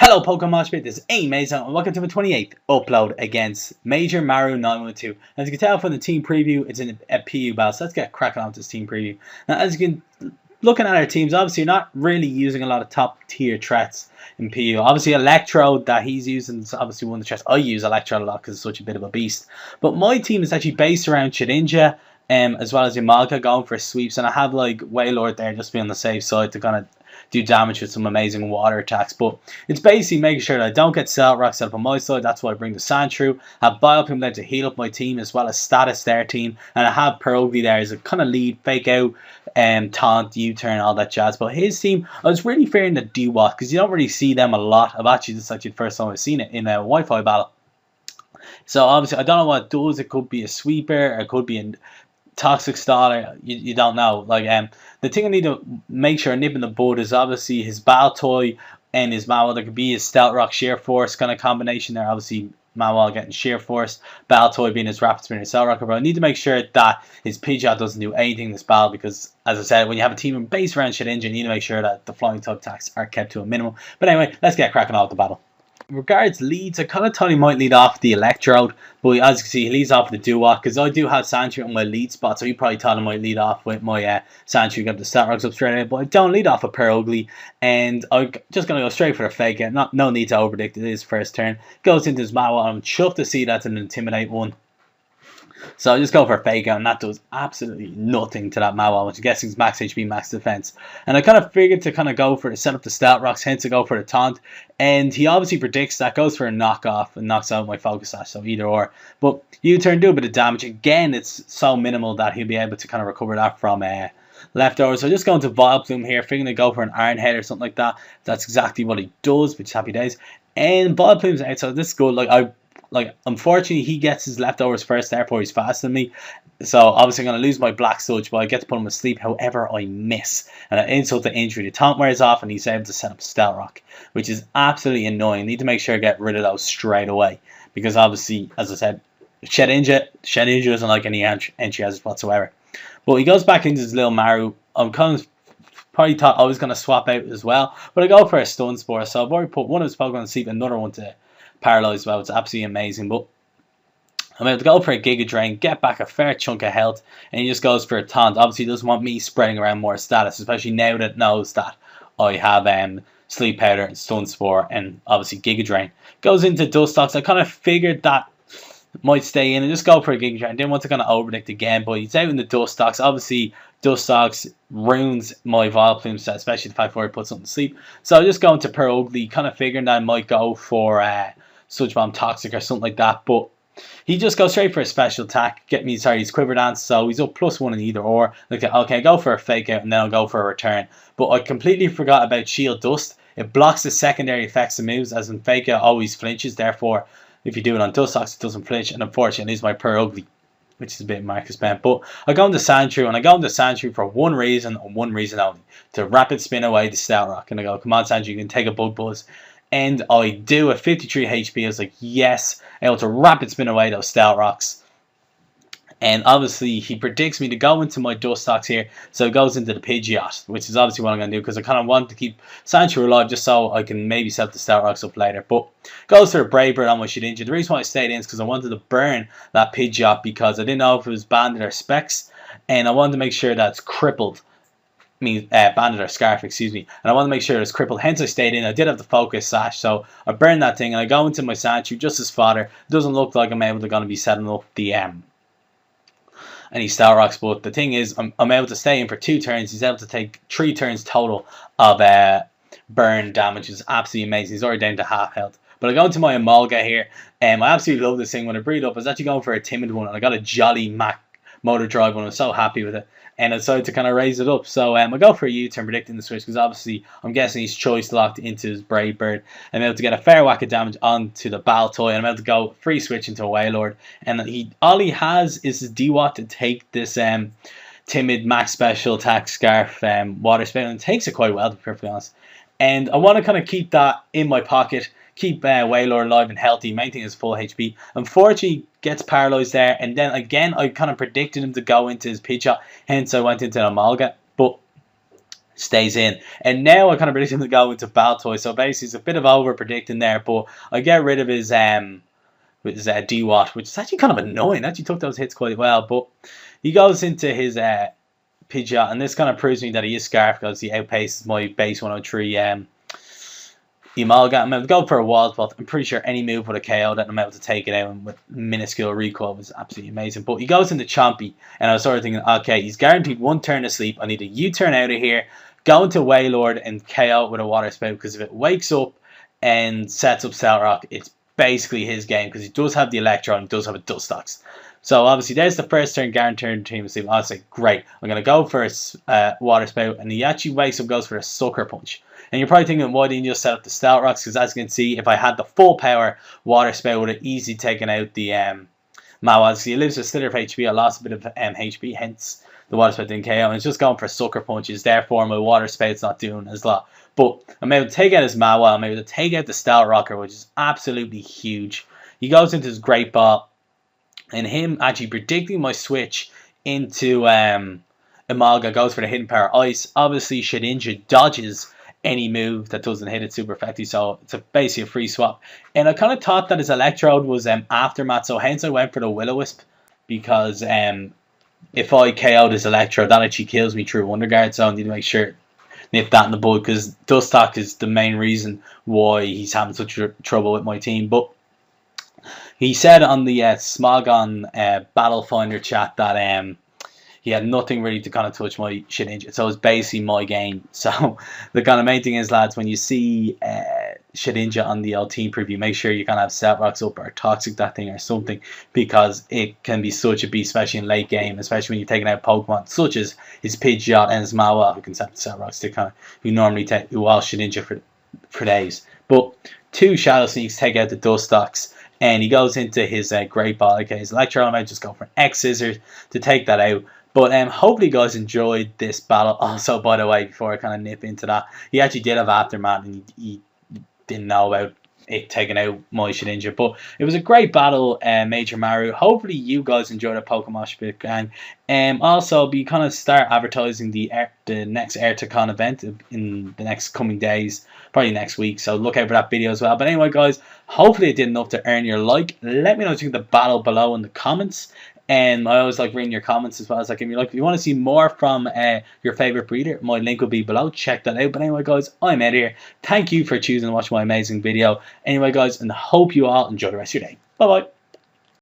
Hello PokeMoshPit, this is AAmazing0 and welcome to the 28th upload against MajorMaru912. As you can tell from the team preview, it's in a PU battle, so let's get cracking on with this team preview. Now as you can, looking at our teams, obviously you're not really using a lot of top tier threats in PU. Obviously Electro that he's using is obviously one of the threats. I use Electro a lot because it's such a bit of a beast. But my team is actually based around Shedinja, as well as Yamalka going for sweeps, and I have like Wailord there just to be on the safe side to kind of do damage with some amazing water attacks. But it's basically making sure that I don't get Cell Rock set up on my side. That's why I bring the Sandshrew. Have Biopim there to heal up my team, as well as status their team, and I have Pierogi there as a kind of lead, fake out, taunt, U-turn, all that jazz. But his team, I was really fearing the D-Watt because you don't really see them a lot. This is actually the first time I've seen it in a Wi-Fi battle. So obviously I don't know what it does. It could be a sweeper, or it could be a toxic staller, you don't know. The thing I need to make sure I nip in the bud is obviously his Baltoy and his Mawile. There could be his Stealth Rock Sheer Force kind of combination there. Obviously Mawile getting Sheer Force, Baltoy being his Rapid Spin and Stealth Rock. But I need to make sure that his Pidgeot doesn't do anything in this battle, because as I said, when you have a team based around Shedinja, you need to make sure that the flying type attacks are kept to a minimum. But anyway, let's get cracking on with the battle. In regards leads, I kind of thought he might lead off the Electrode, but as you can see, he leads off with the Duat, because I do have Sandshrew on my lead spot, so he probably thought I might lead off with my Sandshrew, got the Stat Rocks up straight away, but I don't lead off with Pierogi, and I'm just going to go straight for a fake out. No need to overpredict it. His first turn. Goes into his Mawile, I'm chuffed to see that's an Intimidate one. So I just go for a fake out, and that does absolutely nothing to that Mawile, which I'm guessing is max HP, max defense. And I kind of figured to kind of go for the set up the Stealth Rocks, hence to go for the taunt. And he obviously predicts that, goes for a knockoff and knocks out my Focus Sash, so either or. But U-turn, do a bit of damage. Again, it's so minimal that he'll be able to kind of recover that from leftovers. So just going to Vileplume here, figuring to go for an Iron Head or something like that. That's exactly what he does, which is happy days. And Vileplume's out, so this is good. Unfortunately, he gets his leftovers first, therefore he's faster than me. So obviously I'm going to lose my Black Sludge, but I get to put him asleep. However, I miss. And an insult to injury. The taunt wears off, and he's able to set up Stealth Rock, which is absolutely annoying. I need to make sure I get rid of those straight away, because obviously, as I said, Shedinja doesn't like any entry hazards whatsoever. But he goes back into his little Maru. I'm kind of probably thought I was going to swap out as well, but I go for a Stun Spore. So I've already put one of his Pokemon to sleep, another one to paralyze as well. It's absolutely amazing. But I'm able to go for a Giga Drain, get back a fair chunk of health, and he just goes for a taunt. Obviously he doesn't want me spreading around more status, especially now that it knows that I have Sleep Powder and Stun Spore and obviously Giga Drain. Goes into Dustox. I kind of figured that might stay in and just go for a Giga Drain. Didn't want to kind of overpredict again, but he's out in the Dustox. Obviously Dustox ruins my Vileplume set, especially the fact where he puts something to sleep. So I just go into Pierogi, kind of figuring that I might go for Sludge Bomb Toxic or something like that, but he just goes straight for a special attack, his Quiver Dance, so he's up +1 in either or. Okay, go for a fake out and then I'll go for a return. But I completely forgot about Shield Dust. It blocks the secondary effects of moves, as in fake out always flinches, therefore if you do it on Dustox it doesn't flinch, and unfortunately it is my Pierogi, which is a bit Marcus spent. But I go into Sandshrew, and I go into Sandshrew for one reason and one reason only: to rapid spin away the Stealth Rock. And I go, come on Sandshrew, you can take a Bug Buzz. And I do a 53 HP. I was like, yes, able to rapid spin away those Stealth Rocks. And obviously he predicts me to go into my Dustox here, so it goes into the Pidgeot, which is obviously what I'm going to do, because I kind of want to keep Sandshrew alive just so I can maybe set the Stealth Rocks up later. But goes for a Brave Bird on my Shedinja. The reason why I stayed in is because I wanted to burn that Pidgeot, because I didn't know if it was Banded or Specs, and I wanted to make sure that it's crippled. Banded or Scarf, excuse me, and I want to make sure it's crippled, hence I stayed in. I did have the Focus Sash, so I burned that thing, and I go into my Sandshrew just as fodder. It doesn't look like I'm able to be setting up the any Stealth Rocks, but the thing is, I'm able to stay in for 2 turns. He's able to take 3 turns total of burn damage, which is absolutely amazing. He's already down to half health. But I go into my Emolga here, and I absolutely love this thing. When I breed up, I was actually going for a timid one, and I got a Jolly Mac Motor Drive one. I was so happy with it, and I decided to kind of raise it up. So I go for a U-turn, predicting the switch, because obviously I'm guessing he's choice locked into his Brave Bird. I'm able to get a fair whack of damage onto the Baltoy, and I'm able to go free switch into a Wailord. And all he has is his D-Watt to take this timid max special attack Scarf water spell, and takes it quite well, to be perfectly honest. And I want to kind of keep that in my pocket, keep Wailord alive and healthy, maintain his full HP. Unfortunately, gets paralyzed there, and then again I kind of predicted him to go into his Pidgeot, hence I went into an Amalga. But stays in. And now I kind of predict him to go into Baltoy. So basically, it's a bit of over predicting there, but I get rid of his D-Watt, which is actually kind of annoying. Actually took those hits quite well, but he goes into his Pidgeot, and this kind of proves me that he is Scarf because he outpaces my base 103 Emolga. I'm able to go for a Wild Ball. I'm pretty sure any move with a KO that I'm able to take it out and with minuscule recoil was absolutely amazing. But he goes into Chompy, and I was sort of thinking, okay, he's guaranteed one turn of sleep. I need a U-turn out of here, go into Wailord and KO with a Water Spout, because if it wakes up and sets up Cell Rock, it's basically his game, because he does have the Electro and he does have a Dustox. So obviously there's the first turn guaranteed team sleep. I'll say, great, I'm going to go for a Water Spout, and he actually wakes up, goes for a Sucker Punch. And you're probably thinking, why didn't you just set up the Stout Rocks? Because as you can see, if I had the full power Water Spout, would have easily taken out the Mawile. So he lives with Slither of HP. I lost a bit of HP, hence the Water Spout didn't KO. And it's just going for Sucker Punches. Therefore, my Water Spout's not doing as lot. But I'm able to take out his Mawile. I'm able to take out the Stout Rocker, which is absolutely huge. He goes into his Great Ball. And him actually predicting my switch into Emolga goes for the Hidden Power Ice. Obviously, Shedinja dodges any move that doesn't hit it super effectively, so it's basically a free swap. And I kind of thought that his Electrode was Aftermath, so hence I went for the Will-O-Wisp, because if I KO'd his Electrode, that actually kills me through Wonder Guard, so I need to make sure nip that in the bud, because Dustox is the main reason why he's having such trouble with my team. But he said on the Smogon Battle Finder chat that he had nothing really to kind of touch my Shedinja. So it's basically my game. So the kind of main thing is, lads, when you see Shedinja on the old team preview, make sure you kind of have Set Rocks up or Toxic that thing or something, because it can be such a beast, especially in late game, especially when you're taking out Pokemon such as his Pidgeot and his Mawile, who can set Set Rocks to kind of, who normally take Shedinja for days. But two Shadow Sneaks take out the Dustox, and he goes into his Great Ball. Okay, his Electro, I might just go for an X Scissors to take that out. But hopefully you guys enjoyed this battle. Also, by the way, before I kind of nip into that, he actually did have Aftermath, and he didn't know about it taking out my Shedinja. But it was a great battle, Major Maru. Hopefully you guys enjoyed the PokeMoshPit gang. Also, be kind of start advertising the next Airticon event in the next coming days, probably next week. So look out for that video as well. But anyway, guys, hopefully it did enough to earn your like. Let me know what you think of the battle below in the comments. And I always like reading your comments as well as give me like. If you want to see more from your favorite breeder, my link will be below. Check that out. But anyway, guys, I'm out here. Thank you for choosing to watch my amazing video. Anyway, guys, and hope you all enjoy the rest of your day. Bye bye.